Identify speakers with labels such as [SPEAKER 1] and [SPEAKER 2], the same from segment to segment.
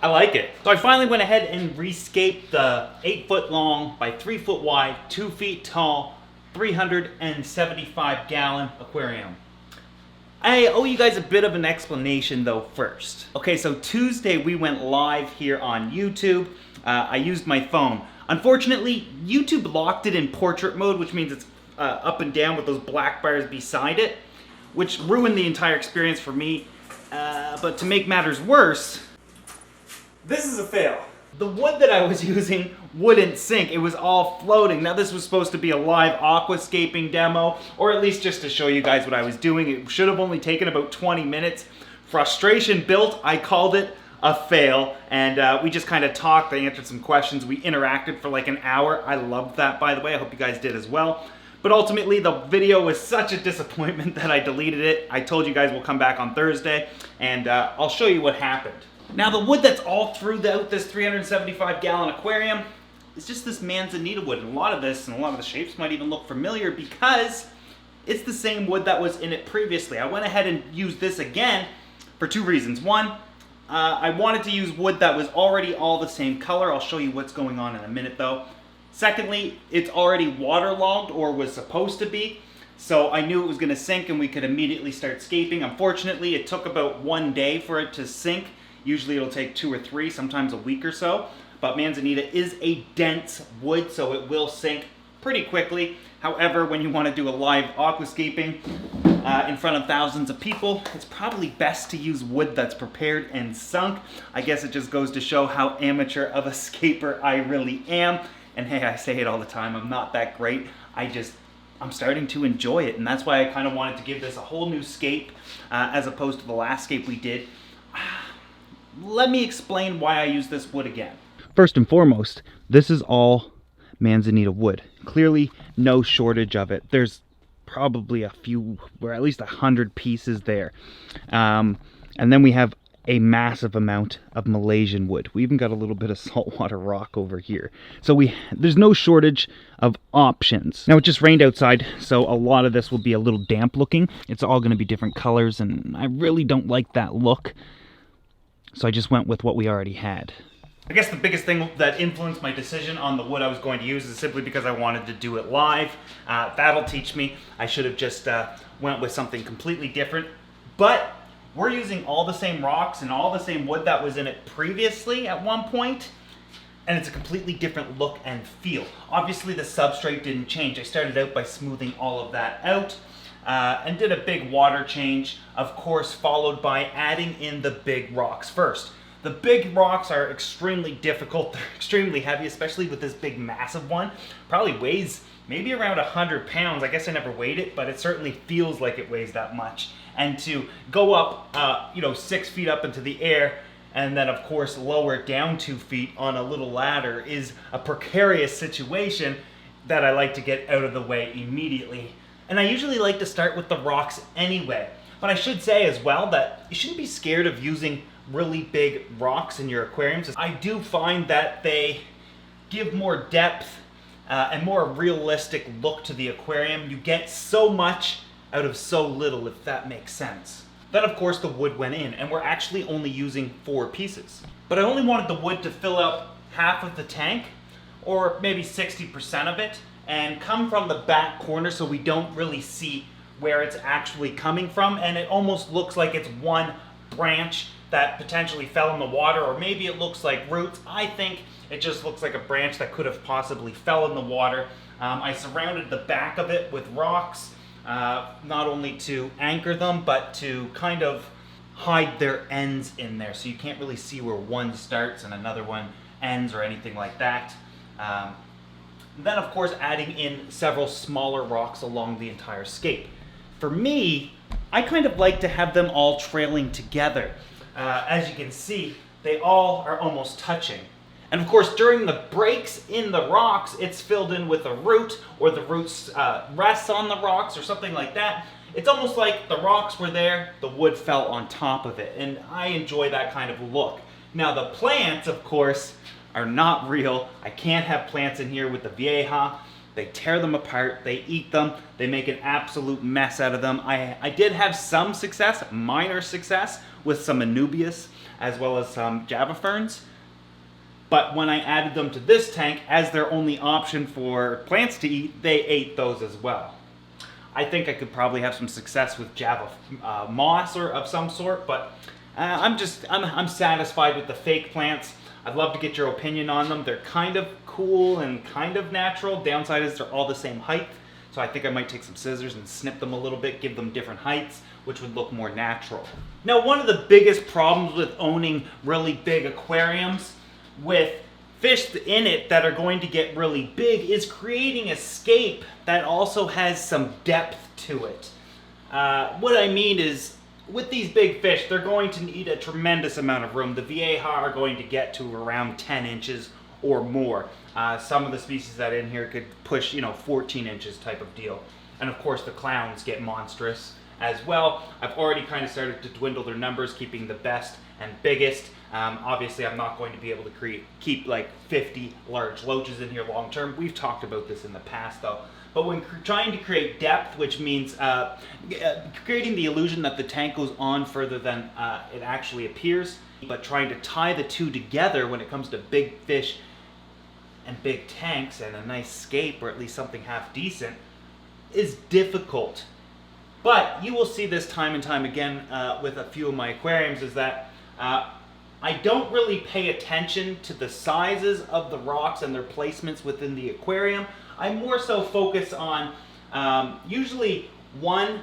[SPEAKER 1] I like it. So I finally went ahead and rescaped the 8-foot long by 3-foot wide, 2 feet tall, 375 gallon aquarium. I owe you guys a bit of an explanation though first. Okay, so Tuesday we went live here on YouTube. I used my phone. Unfortunately, YouTube locked it in portrait mode, which means it's up and down with those black bars beside it, which ruined the entire experience for me. But to make matters worse, this is a fail. The wood that I was using wouldn't sink. It was all floating. Now this was supposed to be a live aquascaping demo, or at least just to show you guys what I was doing. It should have only taken about 20 minutes. Frustration built. I called it a fail, and we just kind of talked. I answered some questions. We interacted for like an hour. I loved that, by the way. I hope you guys did as well. But ultimately, the video was such a disappointment that I deleted it. I told you guys we'll come back on Thursday, and I'll show you what happened. Now, the wood that's all throughout this 375-gallon aquarium is just this manzanita wood. And a lot of this and a lot of the shapes might even look familiar because it's the same wood that was in it previously. I went ahead and used this again for 2 reasons. One, I wanted to use wood that was already all the same color. I'll show you what's going on in a minute, though. Secondly, it's already waterlogged, or was supposed to be, so I knew it was going to sink and we could immediately start scaping. Unfortunately, it took about 1 day for it to sink. Usually it'll take 2 or 3, sometimes a week or so. But manzanita is a dense wood, so it will sink pretty quickly. However, when you want to do a live aquascaping in front of thousands of people, it's probably best to use wood that's prepared and sunk. I guess it just goes to show how amateur of a scaper I really am. And hey, I say it all the time, I'm not that great. I'm starting to enjoy it, and that's why I kind of wanted to give this a whole new scape as opposed to the last scape we did. Let me explain why I use this wood again. First and foremost, this is all manzanita wood. Clearly no shortage of it. There's probably a few, or at least 100 pieces there. And then we have a massive amount of Malaysian wood. We even got a little bit of saltwater rock over here. So there's no shortage of options. Now it just rained outside, so a lot of this will be a little damp looking. It's all gonna be different colors, and I really don't like that look. So I just went with what we already had. I guess the biggest thing that influenced my decision on the wood I was going to use is simply because I wanted to do it live. That'll teach me. I should have just went with something completely different. But we're using all the same rocks and all the same wood that was in it previously at one point, and it's a completely different look and feel. Obviously the substrate didn't change. I started out by smoothing all of that out. And did a big water change, of course, followed by adding in the big rocks first. The big rocks are extremely difficult. They're extremely heavy, especially with this big massive one. Probably weighs maybe around 100 pounds. I guess I never weighed it, but it certainly feels like it weighs that much. And to go up, 6 feet up into the air, and then of course lower it down 2 feet on a little ladder is a precarious situation that I like to get out of the way immediately. And I usually like to start with the rocks anyway. But I should say as well that you shouldn't be scared of using really big rocks in your aquariums. I do find that they give more depth and more realistic look to the aquarium. You get so much out of so little, if that makes sense. Then of course the wood went in, and we're actually only using 4 pieces. But I only wanted the wood to fill up half of the tank, or maybe 60% of it, and come from the back corner so we don't really see where it's actually coming from, and it almost looks like it's one branch that potentially fell in the water, or maybe it looks like roots. I think it just looks like a branch that could have possibly fell in the water. I surrounded the back of it with rocks, not only to anchor them, but to kind of hide their ends in there, so you can't really see where one starts and another one ends or anything like that. Then of course adding in several smaller rocks along the entire scape. For me, I kind of like to have them all trailing together. As you can see, they all are almost touching. And of course during the breaks in the rocks, it's filled in with a root, or the roots rests on the rocks or something like that. It's almost like the rocks were there, the wood fell on top of it, and I enjoy that kind of look. Now the plants, of course, are not real. I can't have plants in here with the vieja. they tear them apart, they eat them, they make an absolute mess out of them. I did have some success, minor success, with some Anubias as well as some Java ferns. But when I added them to this tank, as their only option for plants to eat, they ate those as well. I think I could probably have some success with Java moss or of some sort, but I'm satisfied with the fake plants. I'd love to get your opinion on them. They're kind of cool and kind of natural. Downside is they're all the same height, so I think I might take some scissors and snip them a little bit, give them different heights, which would look more natural. Now, one of the biggest problems with owning really big aquariums with fish in it that are going to get really big is creating a scape that also has some depth to it. What I mean is, with these big fish, they're going to need a tremendous amount of room. The Vieja are going to get to around 10 inches or more. Some of the species that in here could push, 14 inches type of deal. And of course the clowns get monstrous as well. I've already kind of started to dwindle their numbers, keeping the best and biggest. Obviously I'm not going to be able to keep like 50 large loaches in here long term. We've talked about this in the past though. But when trying to create depth, which means creating the illusion that the tank goes on further than it actually appears, but trying to tie the two together when it comes to big fish and big tanks and a nice scape, or at least something half decent, is difficult. But you will see this time and time again with a few of my aquariums, is that I don't really pay attention to the sizes of the rocks and their placements within the aquarium. I more so focus on usually 1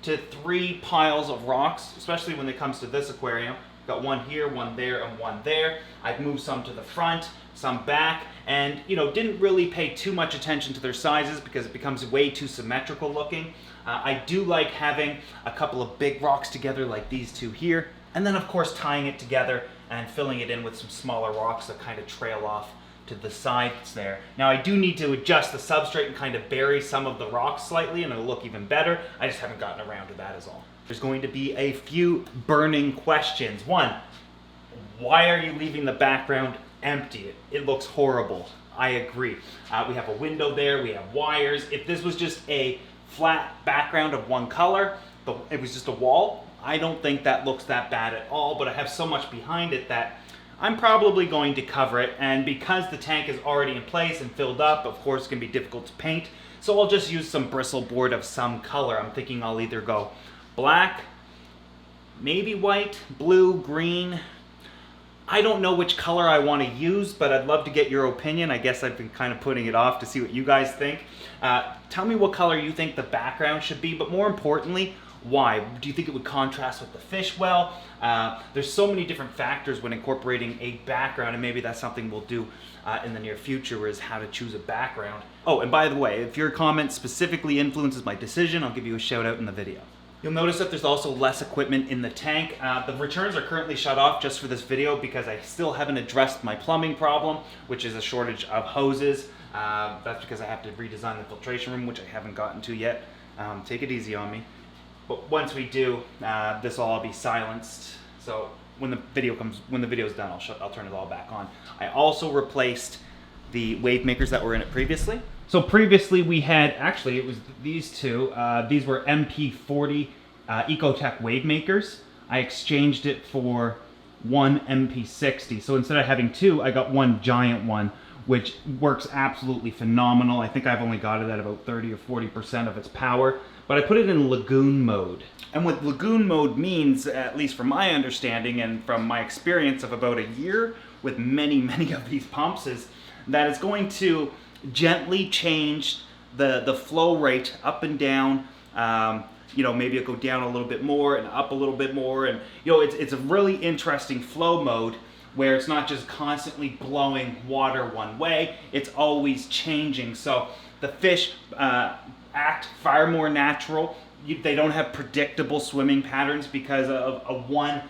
[SPEAKER 1] to 3 piles of rocks, especially when it comes to this aquarium. Got one here, one there, and one there. I've moved some to the front, some back, and didn't really pay too much attention to their sizes because it becomes way too symmetrical looking. I do like having a couple of big rocks together like these two here, and then of course tying it together and filling it in with some smaller rocks that kind of trail off to the sides there. Now I do need to adjust the substrate and kind of bury some of the rocks slightly and it'll look even better. I just haven't gotten around to that is all. There's going to be a few burning questions. One, why are you leaving the background empty? It looks horrible. I agree. We have a window there, we have wires. If this was just a flat background of one color, it was just a wall, I don't think that looks that bad at all, but I have so much behind it that I'm probably going to cover it, and because the tank is already in place and filled up, of course it's going to be difficult to paint, so I'll just use some bristle board of some color. I'm thinking I'll either go black, maybe white, blue, green. I don't know which color I want to use, but I'd love to get your opinion. I guess I've been kind of putting it off to see what you guys think. Tell me what color you think the background should be, but more importantly, why? Do you think it would contrast with the fish well? There's so many different factors when incorporating a background, and maybe that's something we'll do in the near future, is how to choose a background. Oh, and by the way, if your comment specifically influences my decision, I'll give you a shout out in the video. You'll notice that there's also less equipment in the tank. The returns are currently shut off just for this video because I still haven't addressed my plumbing problem, which is a shortage of hoses. That's because I have to redesign the filtration room, which I haven't gotten to yet. Take it easy on me. But once we do, this will all be silenced. So when the video's done, I'll turn it all back on. I also replaced the wave makers that were in it previously. So previously we had, actually it was these two. These were MP40 Ecotech wave makers. I exchanged it for one MP60. So instead of having two, I got one giant one, which works absolutely phenomenal. I think I've only got it at about 30 or 40% of its power. But I put it in lagoon mode. And what lagoon mode means, at least from my understanding and from my experience of about a year with many, many of these pumps, is that it's going to gently change the flow rate up and down. Maybe it'll go down a little bit more and up a little bit more. And it's a really interesting flow mode where it's not just constantly blowing water one way, it's always changing. So the fish act far more natural. They don't have predictable swimming patterns because of a one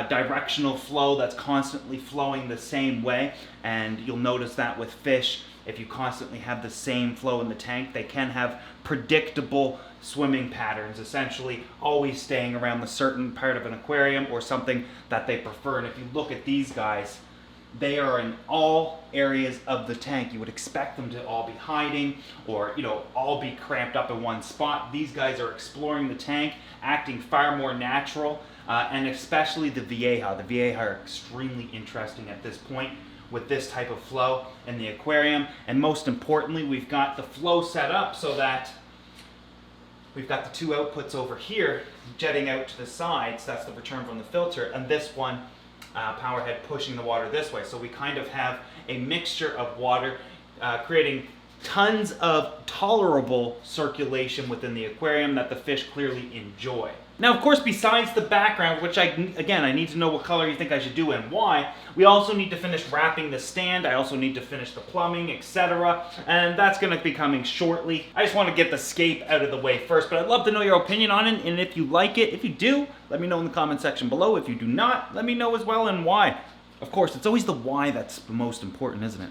[SPEAKER 1] directional flow that's constantly flowing the same way. And you'll notice that with fish, if you constantly have the same flow in the tank, they can have predictable swimming patterns, essentially always staying around the certain part of an aquarium or something that they prefer. And if you look at these guys, They are in all areas of the tank. You would expect them to all be hiding or, all be cramped up in one spot. These guys are exploring the tank, acting far more natural, and especially the Vieja. The Vieja are extremely interesting at this point with this type of flow in the aquarium. And most importantly, we've got the flow set up so that we've got the two outputs over here jetting out to the sides. That's the return from the filter, and this one power head pushing the water this way. So we kind of have a mixture of water creating tons of tolerable circulation within the aquarium that the fish clearly enjoy. Now, of course, besides the background, which I need to know what color you think I should do and why, we also need to finish wrapping the stand. I also need to finish the plumbing, etc. And that's going to be coming shortly. I just want to get the scape out of the way first, but I'd love to know your opinion on it, and if you like it. If you do, let me know in the comment section below. If you do not, let me know as well and why. Of course, it's always the why that's the most important, isn't it?